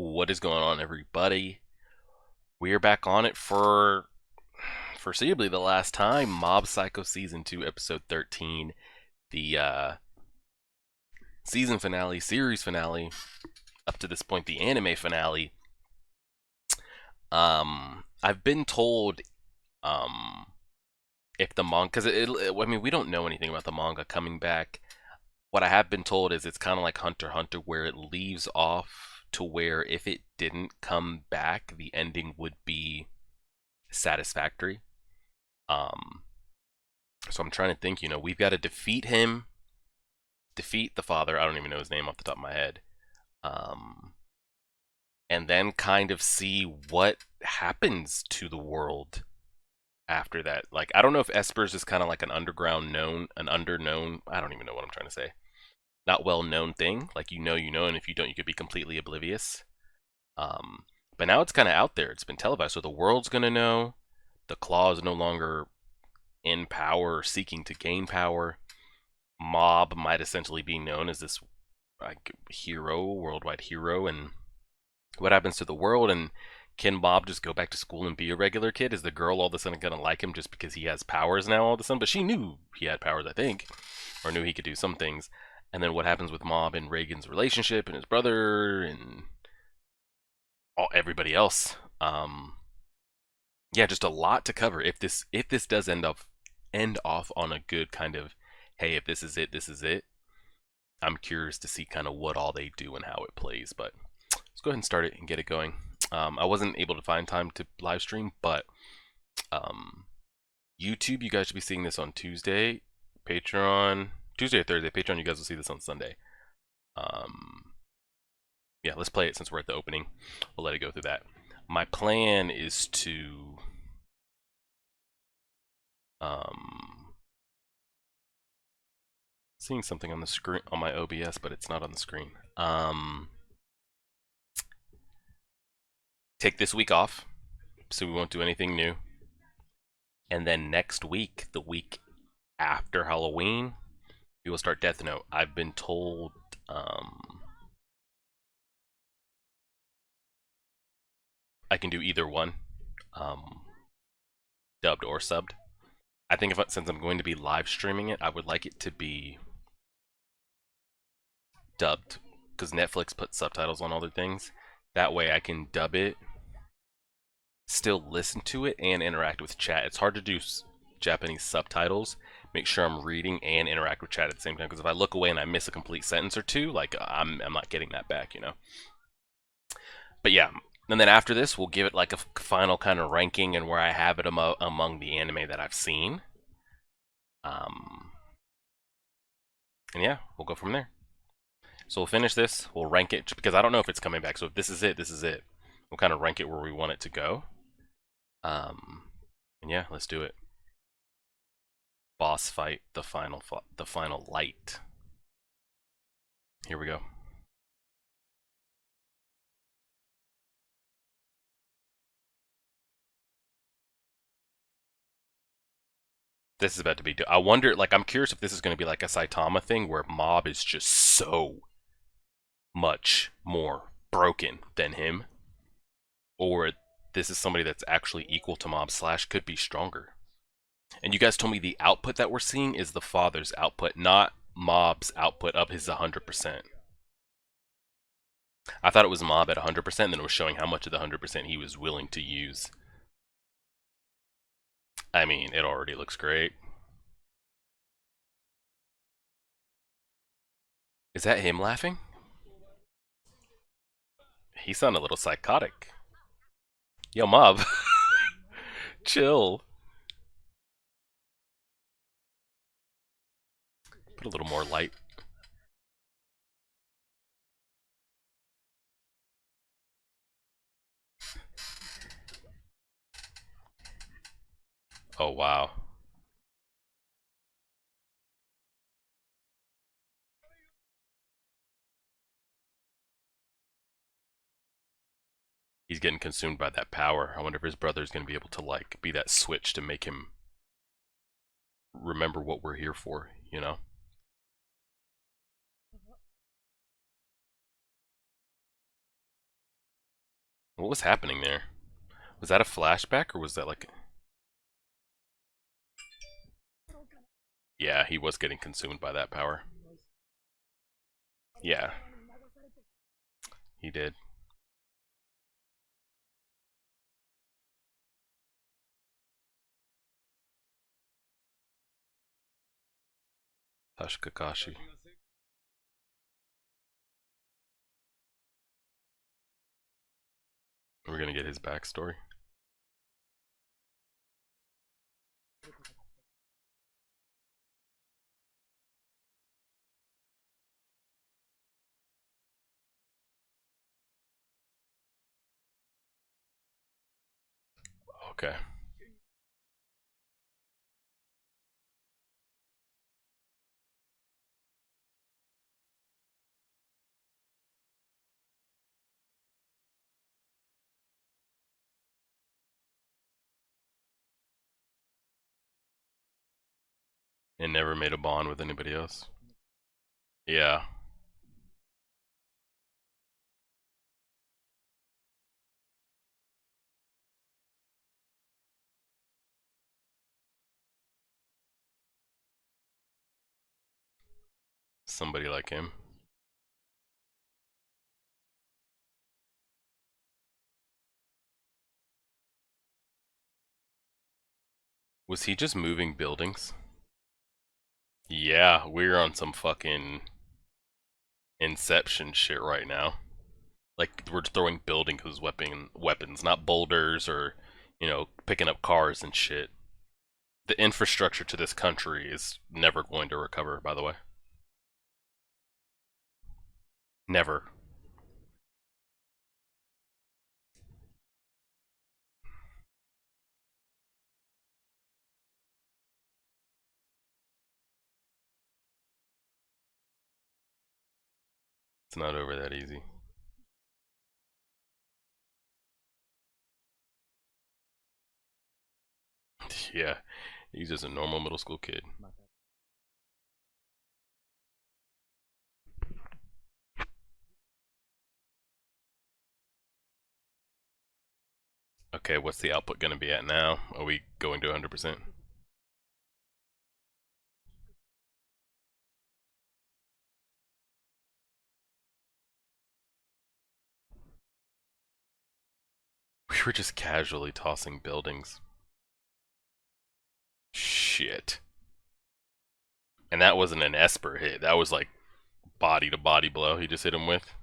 What is going on, everybody? We are back on it for foreseeably the last time. Mob Psycho Season 2, Episode 13. The season finale, series finale, up to this point, the anime finale. I've been told, um, if the manga, because I mean, we don't know anything about the manga coming back. What I have been told is it's kind of like Hunter x Hunter, where it leaves off to where if it didn't come back, the ending would be satisfactory. Um, so I'm trying to think, we've got to defeat him, defeat the father. I don't even know his name off the top of my head. Um, and then kind of see what happens to the world after that. Like, I don't know if Esper's is kind of like an underground known, an underknown, I don't even know what I'm trying to say. Not well known thing. Like, and if you don't, you could be completely oblivious. Um, but now it's kind of out there. It's been televised, so the world's gonna know. The Claw is no longer in power or seeking to gain power. Mob might essentially be known as this like hero, worldwide hero, and what happens to the world? And can Mob just go back to school and be a regular kid? Is the girl all of a sudden gonna like him just because he has powers now all of a sudden? But she knew he had powers, I think, or knew he could do some things. And then what happens with Mob and Reagan's relationship and his brother and everybody else? Yeah, just a lot to cover. If this does end off on a good kind of, hey, if this is it, this is it. I'm curious to see kind of what all they do and how it plays. But let's go ahead and start it and get it going. I wasn't able to find time to live stream, but um, YouTube, you guys should be seeing this on Tuesday. Patreon, Tuesday or Thursday. Patreon, you guys will see this on Sunday. Yeah, let's play it since we're at the opening. We'll let it go through that. My plan is to seeing something on the screen on my OBS, but it's not on the screen. Take this week off, so we won't do anything new. And then next week, the week after Halloween, we will start Death Note. I've been told I can do either one, dubbed or subbed. I think since I'm going to be live streaming it, I would like it to be dubbed, because Netflix puts subtitles on all their things. That way I can dub it, still listen to it, and interact with chat. It's hard to do Japanese subtitles, make sure I'm reading and interact with chat at the same time, because if I look away and I miss a complete sentence or two, like, I'm not getting that back, But yeah, and then after this, we'll give it like a final kind of ranking and where I have it among the anime that I've seen. And yeah, we'll go from there. So we'll finish this, we'll rank it, because I don't know if it's coming back, so if this is it, this is it. We'll kind of rank it where we want it to go. And yeah, let's do it. Boss fight, the final light. Here we go. This is about to be. I wonder, like, I'm curious if this is going to be like a Saitama thing where Mob is just so much more broken than him, or this is somebody that's actually equal to Mob slash could be stronger. And you guys told me the output that we're seeing is the father's output, not Mob's output of his 100%. I thought it was Mob at 100%, and then it was showing how much of the 100% he was willing to use. I mean, it already looks great. Is that him laughing? He sounded a little psychotic. Yo, Mob. Chill. Put a little more light. Oh, wow. He's getting consumed by that power. I wonder if his brother's going to be able to, like, be that switch to make him remember what we're here for? What was happening there? Was that a flashback or was that like... Yeah, he was getting consumed by that power. Yeah, he did. Tash Kakashi. We're gonna get his backstory. Okay. And never made a bond with anybody else. Yeah. Somebody like him. Was he just moving buildings? Yeah, we're on some fucking Inception shit right now. Like we're throwing buildings as weapons, not boulders or, picking up cars and shit. The infrastructure to this country is never going to recover, by the way. Never. It's not over that easy. Yeah, he's just a normal middle school kid. Okay, what's the output going to be at now? Are we going to 100%? We were just casually tossing buildings. Shit. And that wasn't an Esper hit. That was like body to body blow he just hit him with.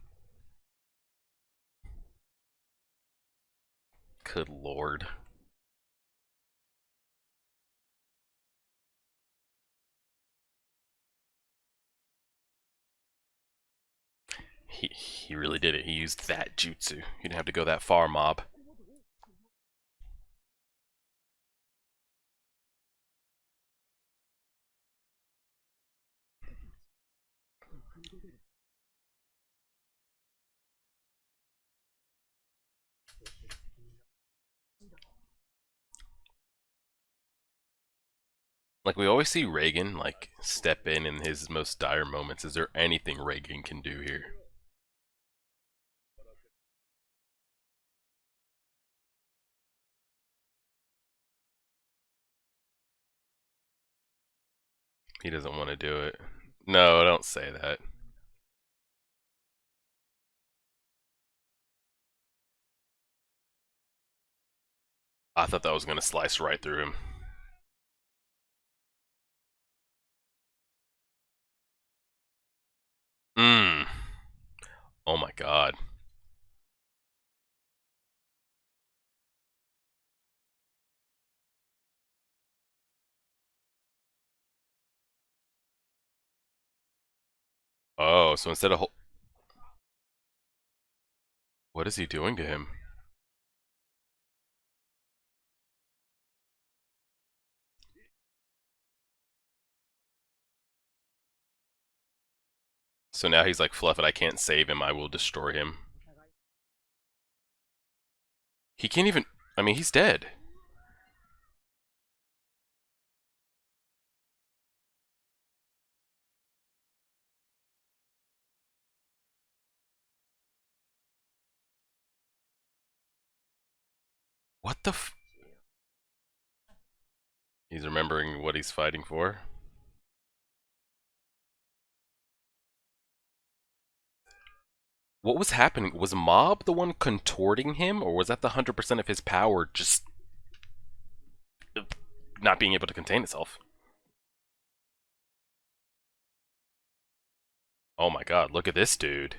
Good lord. He really did it. He used that jutsu. He didn't have to go that far, mob. Like we always see Reagan like step in his most dire moments. Is there anything Reagan can do here? He doesn't want to do it. No, don't say that. I thought that was gonna slice right through him. Mmm. Oh my god. Oh, so instead of what is he doing to him? So now he's like, fluff it, I can't save him, I will destroy him. He can't even. I mean, he's dead. What the f- He's remembering what he's fighting for. What was happening? Was Mob the one contorting him, or was that the 100% of his power just not being able to contain itself? Oh my god, look at this dude.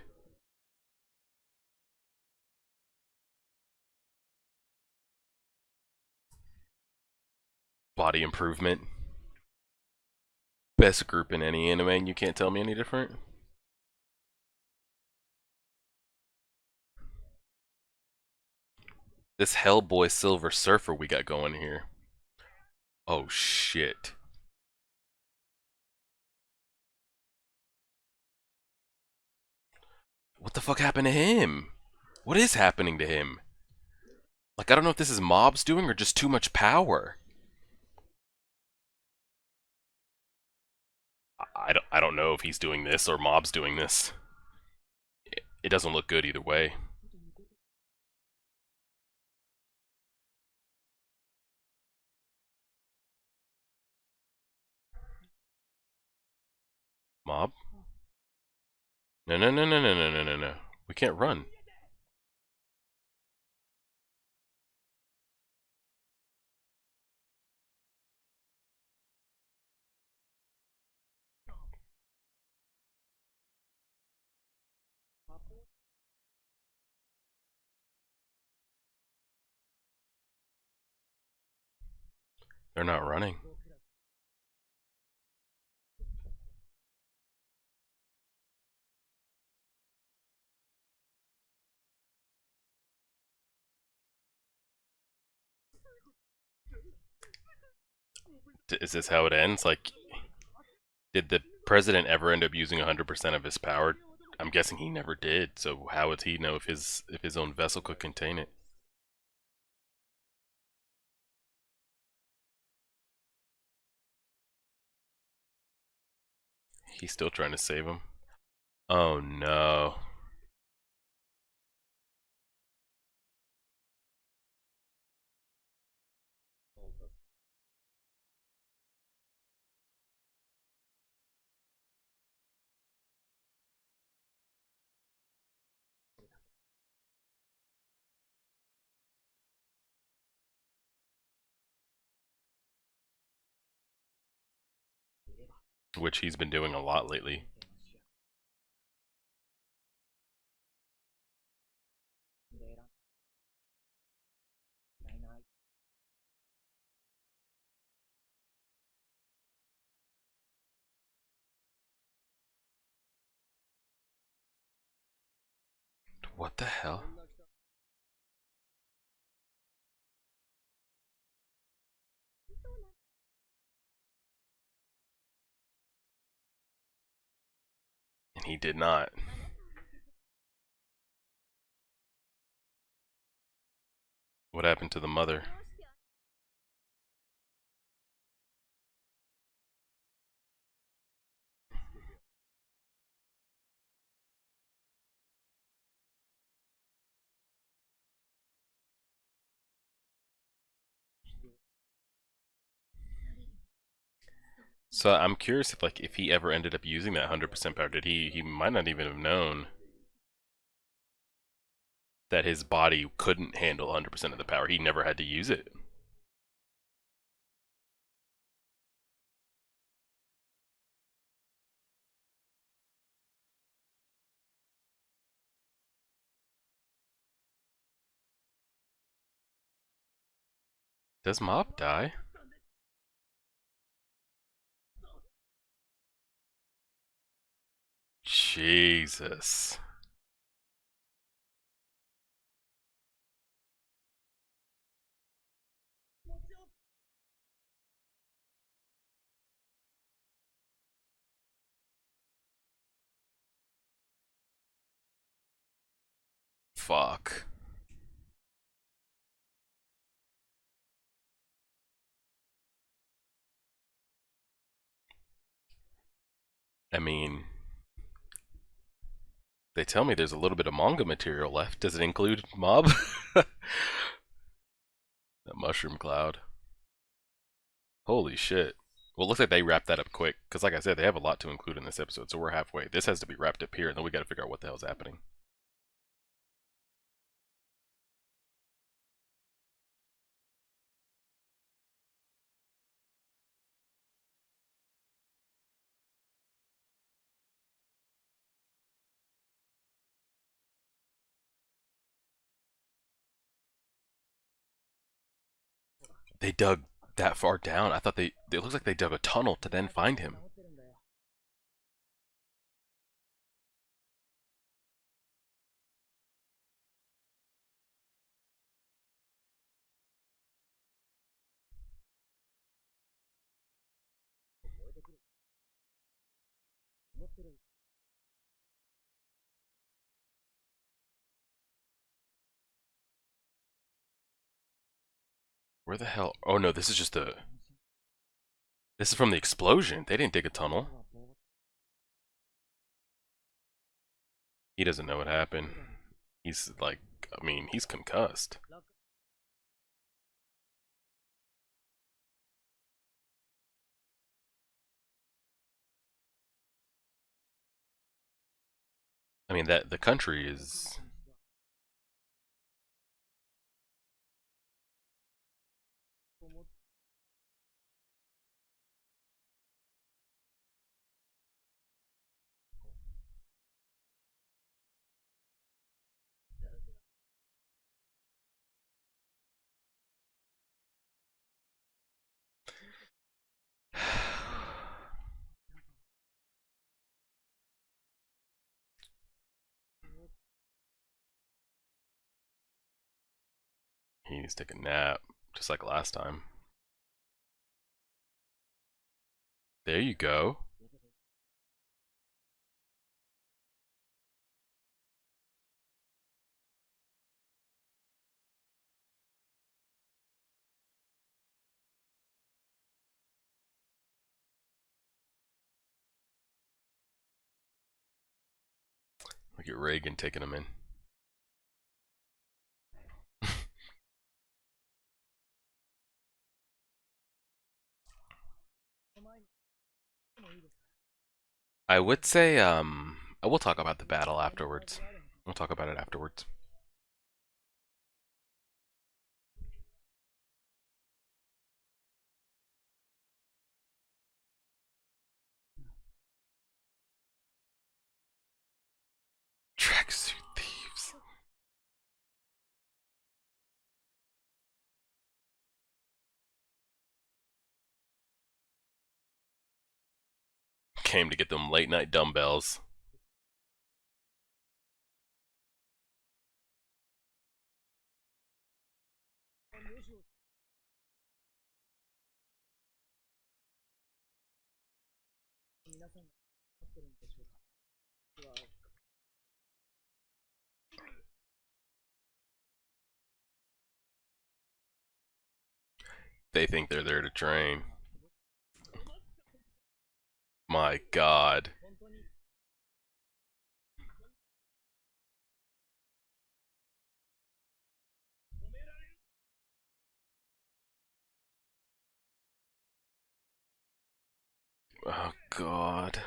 Body improvement. Best group in any anime, and you can't tell me any different? This Hellboy Silver Surfer we got going here. Oh shit. What the fuck happened to him? What is happening to him? Like, I don't know if this is Mob's doing or just too much power. I don't know if he's doing this or Mob's doing this. It doesn't look good either way. Mob? No, no, no, no, no, no, no, no, no. We can't run. They're not running. Is this how it ends? Like, did the president ever end up using 100% of his power? I'm guessing he never did. So how would he know if his own vessel could contain it? He's still trying to save him. Oh no. Which he's been doing a lot lately. What the hell? And he did not. What happened to the mother? So I'm curious if he ever ended up using that 100% power. Did he might not even have known that his body couldn't handle 100% of the power. He never had to use it. Does Mob die? Jesus. Fuck. I mean, they tell me there's a little bit of manga material left. Does it include Mob? That mushroom cloud. Holy shit. Well, it looks like they wrapped that up quick. Because, like I said, they have a lot to include in this episode, so we're halfway. This has to be wrapped up here, and then we gotta figure out what the hell's happening. They dug that far down. I thought it looks like they dug a tunnel to then find him. Where the hell? Oh no, this is just a. This is from the explosion. They didn't dig a tunnel. He doesn't know what happened. He's like, I mean, he's concussed. I mean, that the country is. He needs to take a nap, just like last time. There you go. Look at Reagan taking him in. I would say, I will talk about the battle afterwards. We'll talk about it afterwards. Tracksuit thieves. Came to get them late night dumbbells. They think they're there to train. My god. Oh god.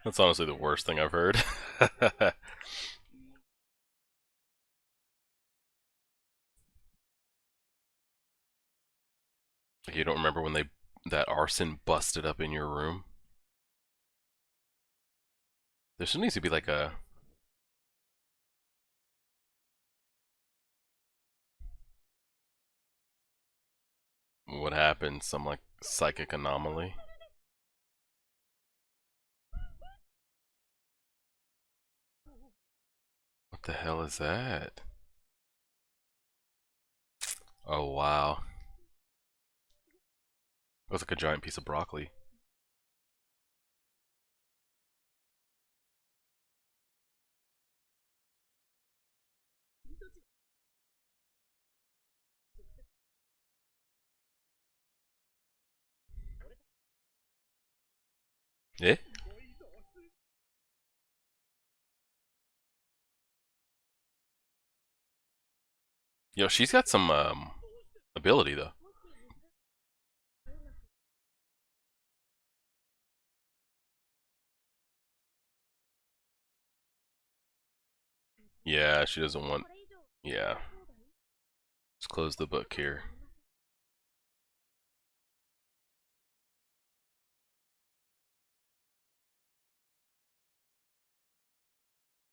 That's honestly the worst thing I've heard. You don't remember when that arson busted up in your room? There still needs to be like a. What happened? Some like psychic anomaly? What the hell is that? Oh wow. It was like a giant piece of broccoli. Eh? Yo, she's got some ability though. Yeah, she doesn't want. Yeah, let's close the book here.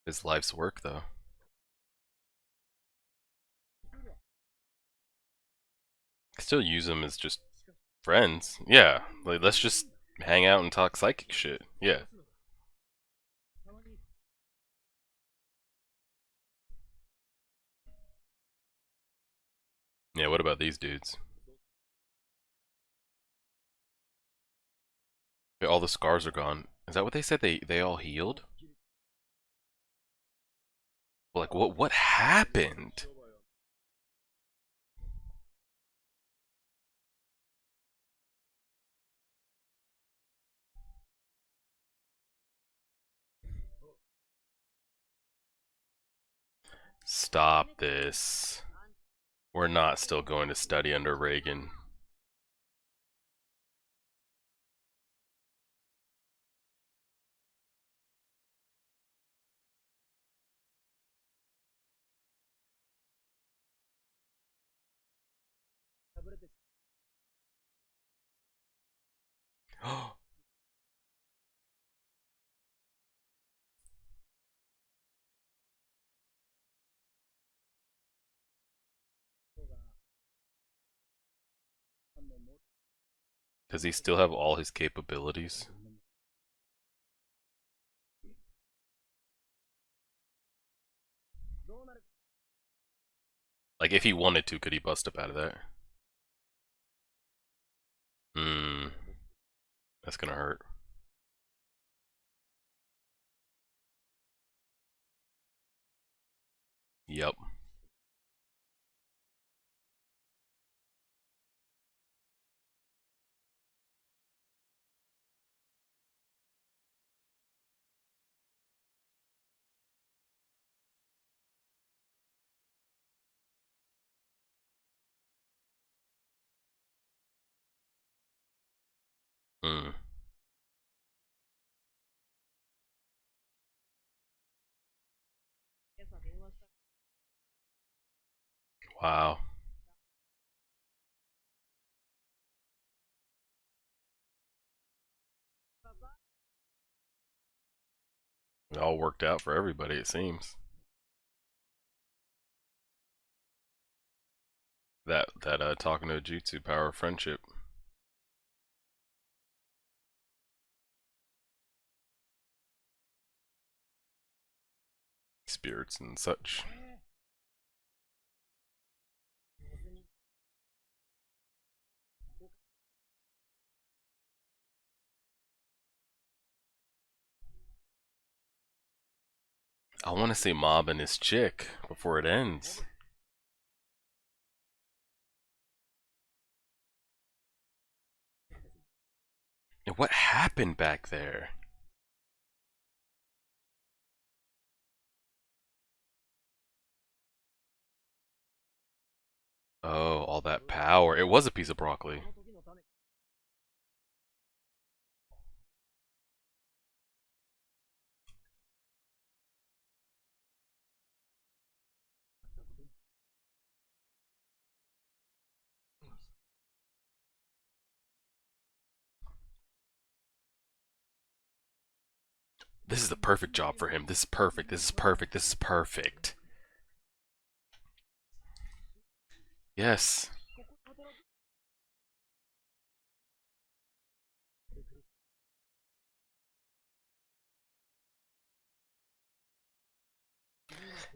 His life's work though. Still use them as just friends. Yeah, like let's just hang out and talk psychic shit. Yeah. Yeah, what about these dudes? Yeah, all the scars are gone. Is that what they said? They all healed? Like what happened? Stop this. We're not still going to study under Reagan. Does he still have all his capabilities? Like if he wanted to, could he bust up out of that? Hmm, that's gonna hurt. Yep. Hmm. Wow. It all worked out for everybody, it seems. That talking to Jutsu power of friendship. Spirits and such. I want to see Mob and his chick before it ends. What happened back there? Oh, all that power. It was a piece of broccoli. This is the perfect job for him. This is perfect. This is perfect. This is perfect. Yes.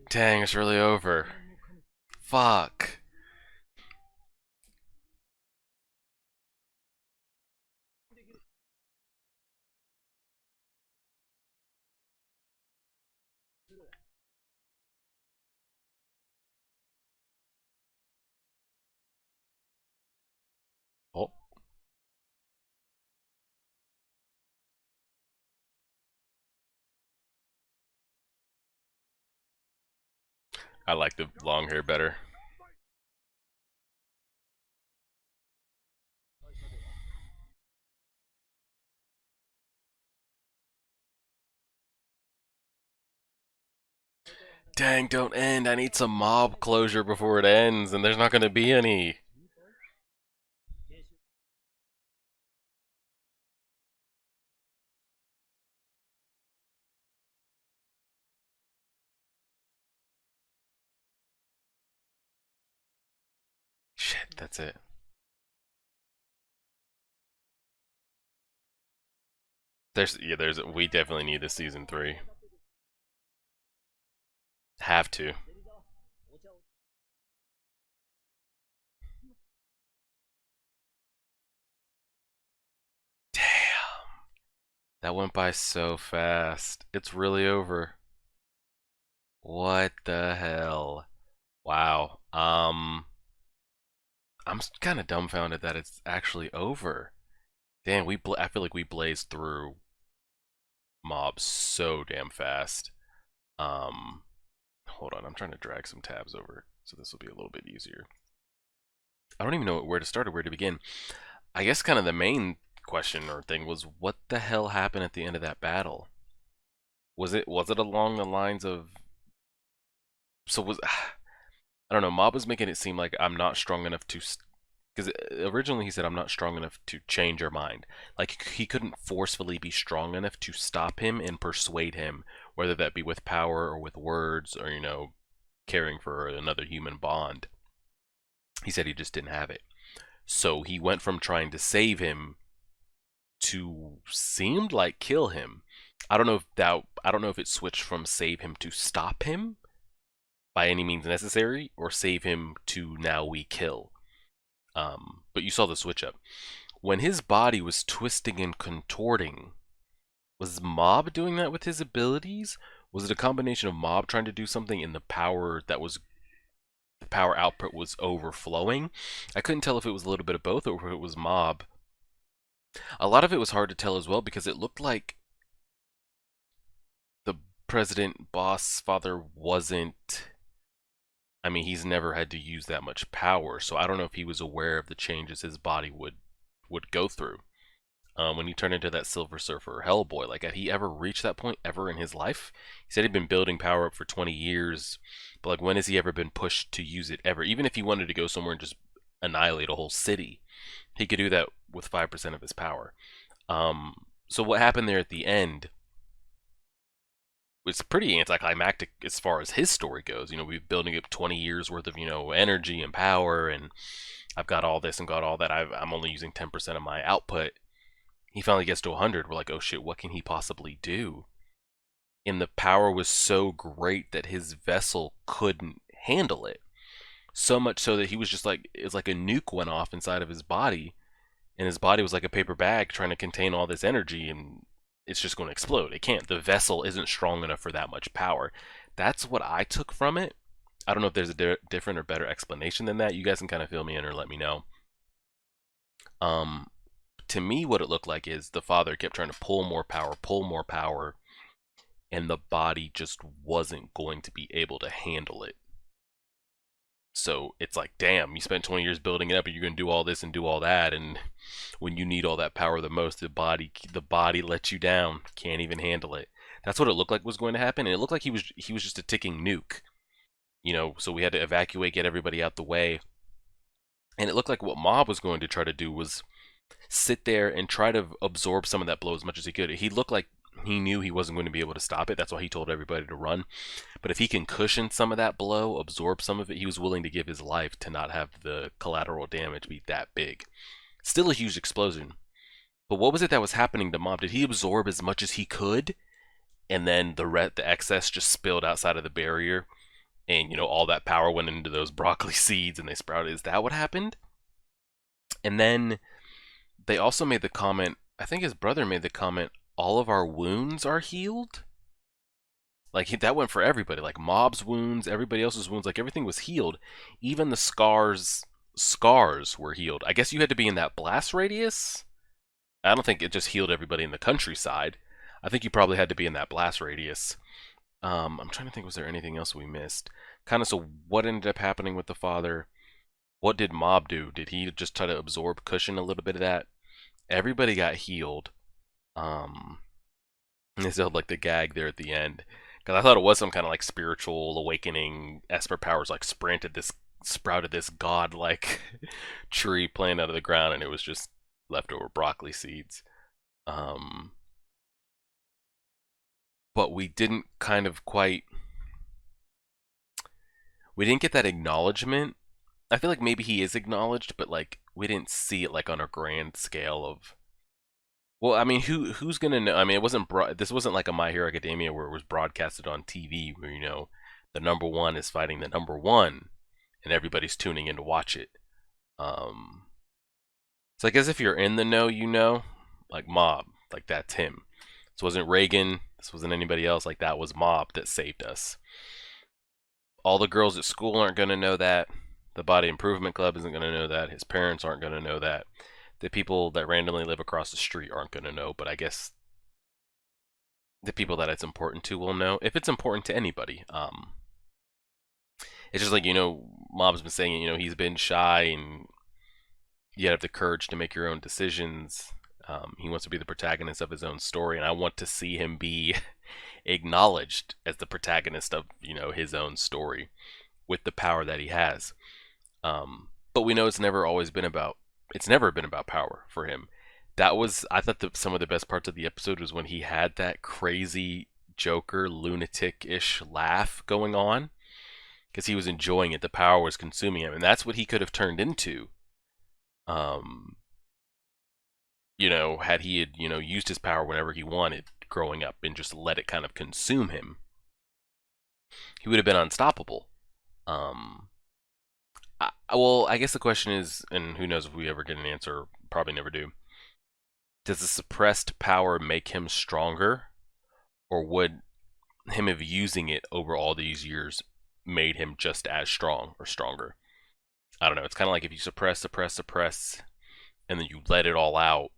Dang, it's really over. Fuck. Oh, I like the long hair better. Dang, don't end. I need some mob closure before it ends, and there's not going to be any. Shit, that's it. We definitely need a season 3. Have to. Damn. That went by so fast. It's really over. What the hell? Wow. I'm kind of dumbfounded that it's actually over. Damn, I feel like we blazed through mobs so damn fast. Um, Hold on, I'm trying to drag some tabs over, so this will be a little bit easier. I don't even know where to start or where to begin. I guess kind of the main question or thing was what the hell happened at the end of that battle? Was it along the lines of so was I don't know, Mob was making it seem like I'm not strong enough to because originally he said I'm not strong enough to change your mind. Like he couldn't forcefully be strong enough to stop him and persuade him, whether that be with power or with words or caring for another human bond. He said he just didn't have it. So he went from trying to save him to seemed like kill him. I don't know if it switched from save him to stop him by any means necessary or save him to now we kill. But you saw the switch up. When his body was twisting and contorting, was Mob doing that with his abilities? Was it a combination of Mob trying to do something and the power output was overflowing? I couldn't tell if it was a little bit of both or if it was Mob. A lot of it was hard to tell as well because it looked like the president boss father wasn't. I mean, he's never had to use that much power, so I don't know if he was aware of the changes his body would go through. When he turned into that Silver Surfer Hellboy, like had he ever reached that point ever in his life? He said he'd been building power up for 20 years, but like when has he ever been pushed to use it ever? Even if he wanted to go somewhere and just annihilate a whole city, he could do that with 5% of his power. So what happened there at the end was pretty anticlimactic as far as his story goes. We've been building up 20 years worth of energy and power, and I've got all this and got all that. I'm only using 10% of my output. He finally gets to 100. We're like, oh shit, what can he possibly do? And the power was so great that his vessel couldn't handle it. So much so that he was just like, it's like a nuke went off inside of his body, and his body was like a paper bag trying to contain all this energy, and it's just going to explode. It can't. The vessel isn't strong enough for that much power. That's what I took from it. I don't know if there's a different or better explanation than that. You guys can kind of fill me in or let me know. Um, to me, what it looked like is the father kept trying to pull more power, and the body just wasn't going to be able to handle it. So it's like, damn, you spent 20 years building it up, and you're gonna do all this and do all that, and when you need all that power the most, the body lets you down, can't even handle it. That's what it looked like was going to happen, and it looked like he was just a ticking nuke. So we had to evacuate, get everybody out the way, and it looked like what Mob was going to try to do was sit there and try to absorb some of that blow as much as he could. He looked like he knew he wasn't going to be able to stop it. That's why he told everybody to run. But if he can cushion some of that blow, absorb some of it, he was willing to give his life to not have the collateral damage be that big. Still a huge explosion. But what was it that was happening to Mob? Did he absorb as much as he could, and then the excess just spilled outside of the barrier, and all that power went into those broccoli seeds and they sprouted? Is that what happened? And then they also made the comment, I think his brother made the comment, all of our wounds are healed? Like that went for everybody, like Mob's wounds, everybody else's wounds, like everything was healed. Even the scars were healed. I guess you had to be in that blast radius? I don't think it just healed everybody in the countryside. I think you probably had to be in that blast radius. I'm trying to think, was there anything else we missed? Kind of, so what ended up happening with the father? What did Mob do? Did he just try to absorb, cushion a little bit of that? Everybody got healed. And they still had like the gag there at the end. Because I thought it was some kind of like spiritual awakening. Esper powers like sprouted this god like tree plant out of the ground, and it was just leftover broccoli seeds. Um, but we didn't kind of quite we didn't get that acknowledgement. I feel like maybe he is acknowledged, but like we didn't see it like on a grand scale of. Well, I mean, who's gonna know? I mean, it wasn't this wasn't like a My Hero Academia where it was broadcasted on TV, where the number one is fighting the number one, and everybody's tuning in to watch it. Um, so I guess if you're in the know, like Mob, like that's him. This wasn't Reagan. This wasn't anybody else. Like that was Mob that saved us. All the girls at school aren't gonna know that. The Body Improvement Club isn't gonna know that. His parents aren't gonna know that. The people that randomly live across the street aren't gonna know. But I guess the people that it's important to will know if it's important to anybody. It's just like Mob's been saying. He's been shy, and you have the courage to make your own decisions. He wants to be the protagonist of his own story, and I want to see him be acknowledged as the protagonist of his own story with the power that he has. But we know it's never been about power for him. I thought that some of the best parts of the episode was when he had that crazy Joker lunatic-ish laugh going on, because he was enjoying it. The power was consuming him, and that's what he could have turned into. Had he used his power whenever he wanted growing up and just let it kind of consume him, he would have been unstoppable. I guess the question is, and who knows if we ever get an answer, probably never do. Does the suppressed power make him stronger, or would him of using it over all these years made him just as strong or stronger? I don't know. It's kind of like if you suppress, and then you let it all out,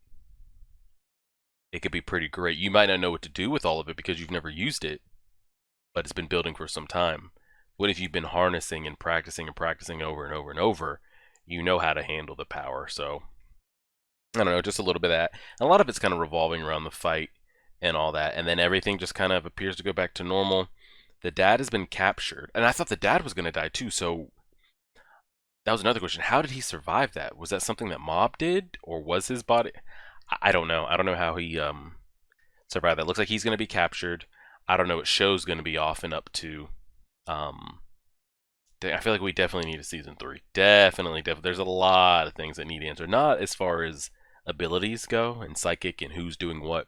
it could be pretty great. You might not know what to do with all of it because you've never used it, but it's been building for some time. What if you've been harnessing and practicing over and over and over? You know how to handle the power. So, I don't know, just a little bit of that. And a lot of it's kind of revolving around the fight and all that. And then everything just kind of appears to go back to normal. The dad has been captured. And I thought the dad was going to die too. So, that was another question. How did he survive that? Was that something that Mob did? Or was his body... I don't know. I don't know how he survived that. Looks like he's going to be captured. I don't know what show's going to be off and up to. I feel like we definitely need a season 3. Definitely. There's a lot of things that need answered. Not as far as abilities go and psychic and who's doing what,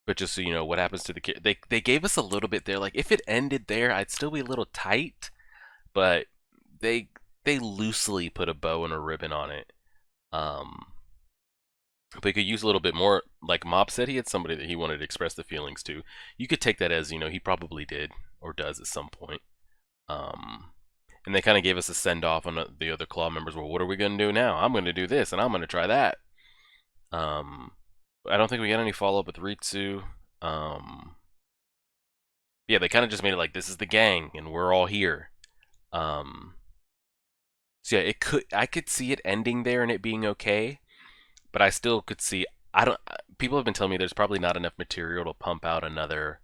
but just so you know what happens to the kid. They gave us a little bit there. Like if it ended there, I'd still be a little tight, but they loosely put a bow and a ribbon on it. But you could use a little bit more. Like Mob said, he had somebody that he wanted to express the feelings to. You could take that as he probably did or does at some point. And they kind of gave us a send off on the other Claw members. Well, what are we gonna do now? I'm gonna do this, and I'm gonna try that. I don't think we got any follow up with Ritsu. Yeah, they kind of just made it like this is the gang, and we're all here. So yeah, I could see it ending there and it being okay. But I still could see. People have been telling me there's probably not enough material to pump out another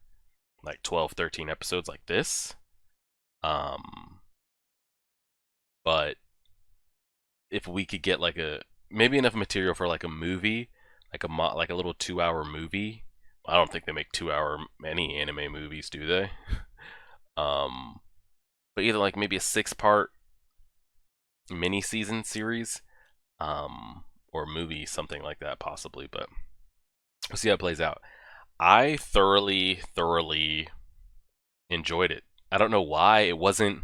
like 12, 13 episodes like this. But if we could get like maybe enough material for like a movie, like a little 2-hour movie. I don't think they make 2-hour any anime movies, do they? But either like maybe a 6-part mini season series. Or movie, something like that, possibly. But we'll see how it plays out. I thoroughly enjoyed it. I don't know why it wasn't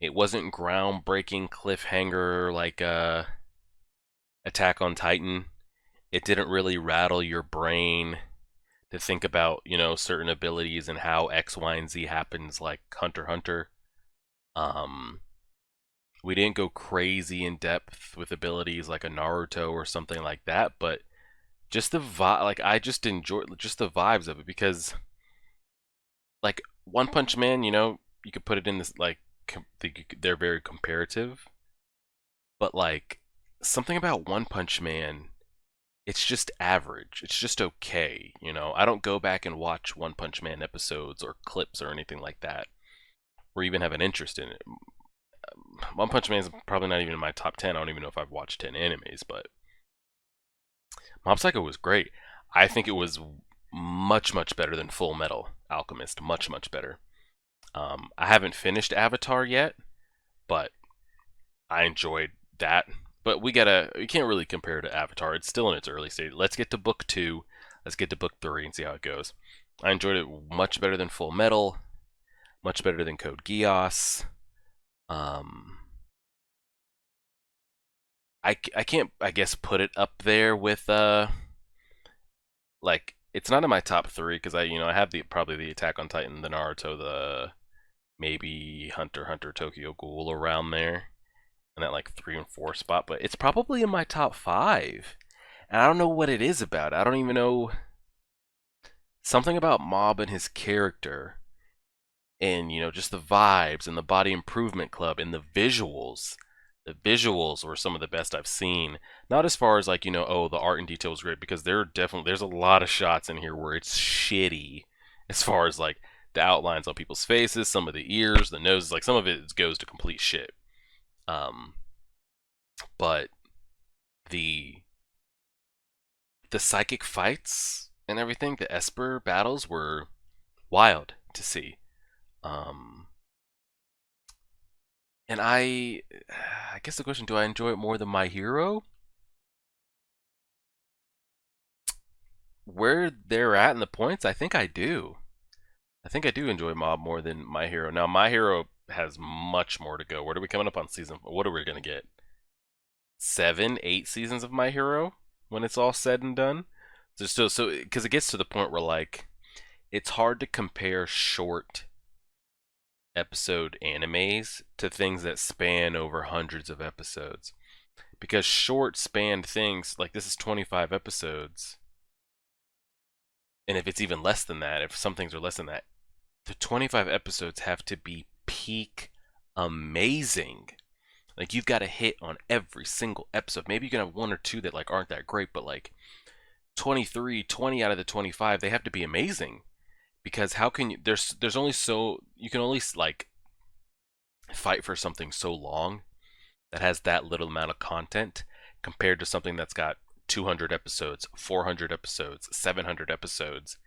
groundbreaking cliffhanger like Attack on Titan. It didn't really rattle your brain to think about certain abilities and how X, Y, and Z happens like Hunter x Hunter. We didn't go crazy in depth with abilities like a Naruto or something like that, but just the vibe, like I just enjoyed just the vibes of it because, like One Punch Man, you could put it in this like they're very comparative, but like something about One Punch Man it's just average. It's just okay, you know. I don't go back and watch One Punch Man episodes or clips or anything like that, or even have an interest in it. One Punch Man is probably not even in my top 10. I don't even know if I've watched 10 animes, but Mob Psycho was great. I think it was much, much better than Full Metal Alchemist. Much, much better. I haven't finished Avatar yet, but I enjoyed that. But we can't really compare to Avatar. It's still in its early stage. Let's get to book two. Let's get to book three and see how it goes. I enjoyed it much better than Full Metal, much better than Code Geass. Um, I can't, I guess, put it up there with like it's not in my top three because I have the probably the Attack on Titan, the Naruto, the maybe Hunter x Hunter Tokyo Ghoul around there in that like 3 and 4 spot, but it's probably in my top five. And I don't know what it is about it. I don't even know something about Mob and his character and just the vibes and the Body Improvement Club and the visuals. The visuals were some of the best I've seen. Not as far as like, oh, the art and detail was great because there's a lot of shots in here where it's shitty as far as like the outlines on people's faces, some of the ears, the noses, like some of it goes to complete shit. Um, but the the psychic fights and everything, the Esper battles were wild to see. Um, and I guess the question: do I enjoy it more than My Hero? Where they're at in the points, I think I do. I think I do enjoy Mob more than My Hero. Now, My Hero has much more to go. Where are we coming up on season? What are we gonna get? 7, 8 seasons of My Hero when it's all said and done. So because it gets to the point where like it's hard to compare short episode animes to things that span over hundreds of episodes. Because short spanned things, like this is 25 episodes, and if it's even less than that, if some things are less than that, the 25 episodes have to be peak amazing. Like you've got to hit on every single episode. Maybe you can have one or two that like aren't that great, but like 23, 20 out of the 25, they have to be amazing. Because how can you there's only so you can only like fight for something so long that has that little amount of content compared to something that's got 200 episodes, 400 episodes, 700 episodes.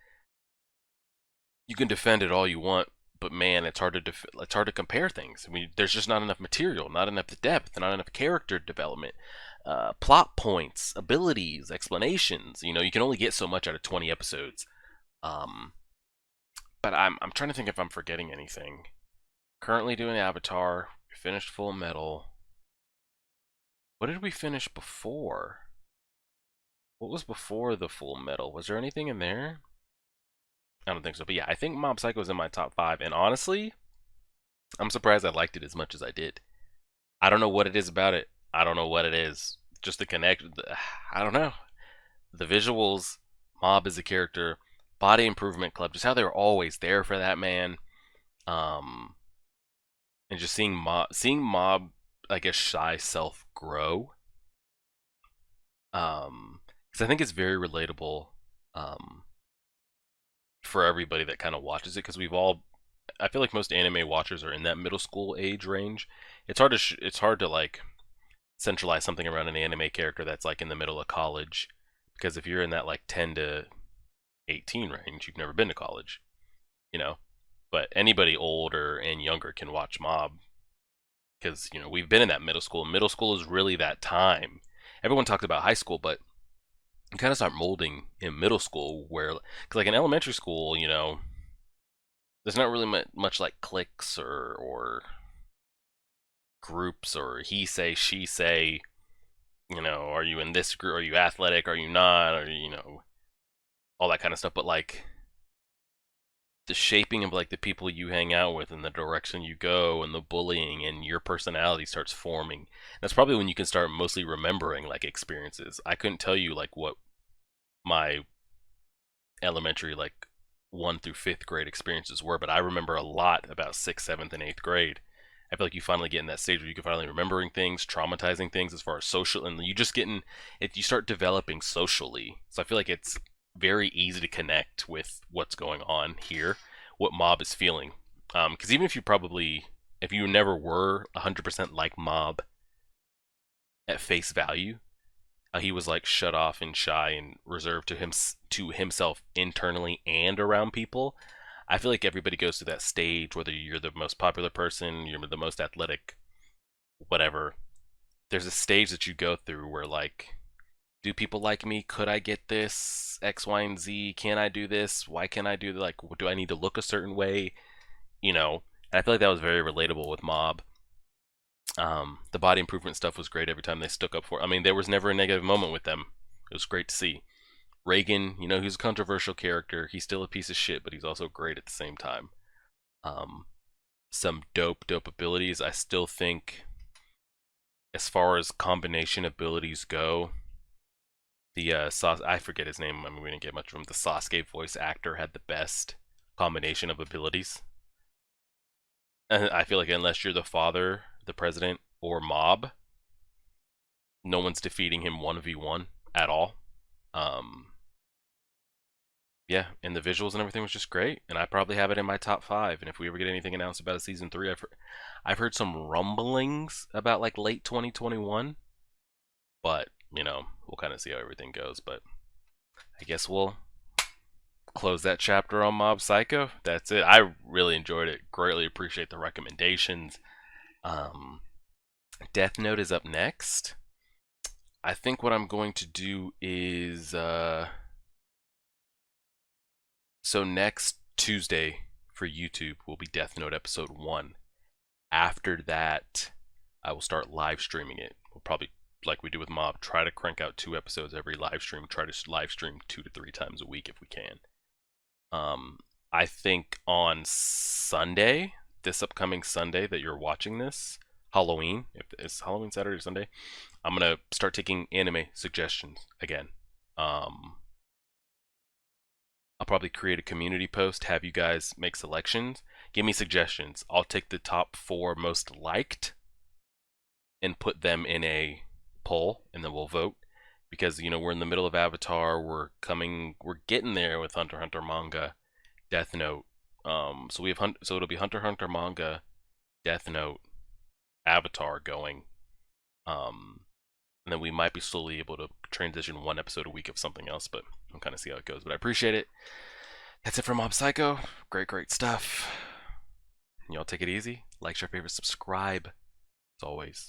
You can defend it all you want, but man, it's hard to compare things. I mean, there's just not enough material, not enough depth, not enough character development, plot points, abilities, explanations. You can only get so much out of 20 episodes. Um, but I'm trying to think if I'm forgetting anything. Currently doing Avatar. We finished Full Metal. What did we finish before? What was before the Full Metal? Was there anything in there? I don't think so. But yeah, I think Mob Psycho is in my top five. And honestly, I'm surprised I liked it as much as I did. I don't know what it is about it. I don't know what it is. Just the connection. I don't know. The visuals, Mob as a character, Body Improvement Club, just how they were always there for that man. Um, and just seeing Mob, I guess, shy self grow. Because I think it's very relatable. Um, for everybody that kind of watches it, because I feel like most anime watchers are in that middle school age range. It's hard to like centralize something around an anime character that's like in the middle of college, because if you're in that like 10 to 18 range, you've never been to college, you know. But anybody older and younger can watch Mob because we've been in that middle school. Middle school is really that time. Everyone talks about high school, but you kind of start molding in middle school where, cause like in elementary school, there's not really much like cliques or groups or he say, she say, are you in this group? Are you athletic? Are you not? Or, all that kind of stuff. But like the shaping of like the people you hang out with and the direction you go and the bullying and your personality starts forming. That's probably when you can start mostly remembering like experiences. I couldn't tell you like what my elementary like 1 through 5th grade experiences were, but I remember a lot about 6th, 7th, and 8th grade. I feel like you finally get in that stage where you can finally remembering things, traumatizing things as far as social, and you just getting it. You start developing socially. So I feel like it's very easy to connect with what's going on here, what Mob is feeling. Because even if you never were 100% like Mob at face value, he was like shut off and shy and reserved to himself internally and around people. I feel like everybody goes through that stage, whether you're the most popular person, you're the most athletic, whatever. There's a stage that you go through where like, do people like me? Could I get this? X, Y, and Z. Can I do this? Why can't I do that? Like, do I need to look a certain way? You know, and I feel like that was very relatable with Mob. The body improvement stuff was great every time they stuck up for it. I mean, there was never a negative moment with them. It was great to see. Reagan, you know, he's a controversial character. He's still a piece of shit, but he's also great at the same time. Um, some dope abilities. I still think, as far as combination abilities go, the I forget his name. I mean, we didn't get much from him. The Sasuke voice actor had the best combination of abilities. And I feel like unless you're the father, the president, or Mob, no one's defeating him 1v1 at all. Um, yeah, and the visuals and everything was just great, and I probably have it in my top 5. And if we ever get anything announced about a season 3, I've heard some rumblings about like late 2021, but you know, we'll kind of see how everything goes. But I guess we'll close that chapter on Mob Psycho. That's it. I really enjoyed it. Greatly appreciate the recommendations. Um, Death Note is up next. I think what I'm going to do is so next Tuesday for YouTube will be Death Note episode 1. After that, I will start live streaming it. We'll probably, like we do with Mob, try to crank out 2 episodes every live stream. Try to live stream 2 to 3 times a week if we can. I think on Sunday, this upcoming Sunday that you're watching this, Halloween, if it's Halloween Saturday or Sunday, I'm gonna start taking anime suggestions again. I'll probably create a community post, have you guys make selections, give me suggestions. I'll take the top 4 most liked and put them in a poll, and then we'll vote. Because you know we're in the middle of Avatar, we're getting there with Hunter x Hunter manga, Death Note. So it'll be Hunter x Hunter manga, Death Note, Avatar going. And then we might be slowly able to transition 1 episode a week of something else, but we'll kind of see how it goes. But I appreciate it. That's it for Mob Psycho. Great stuff. Y'all take it easy. Like, share, favorite, subscribe. As always.